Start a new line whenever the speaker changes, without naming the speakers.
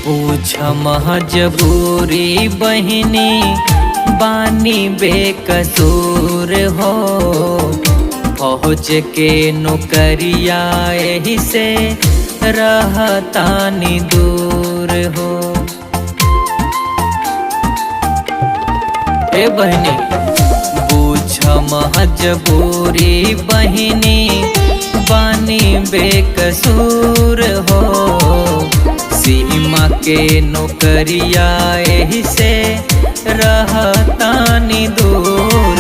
पूछ महजबूरी बहिनी बानी बेकसूर हो। फौज के नौकरिया एही से रहतानी दूर हो। ए बहिनी पूछ महजबूरी बहिनी बानी बेकसूर हो। सीमा के नौकरिया एही से रहतानी दूर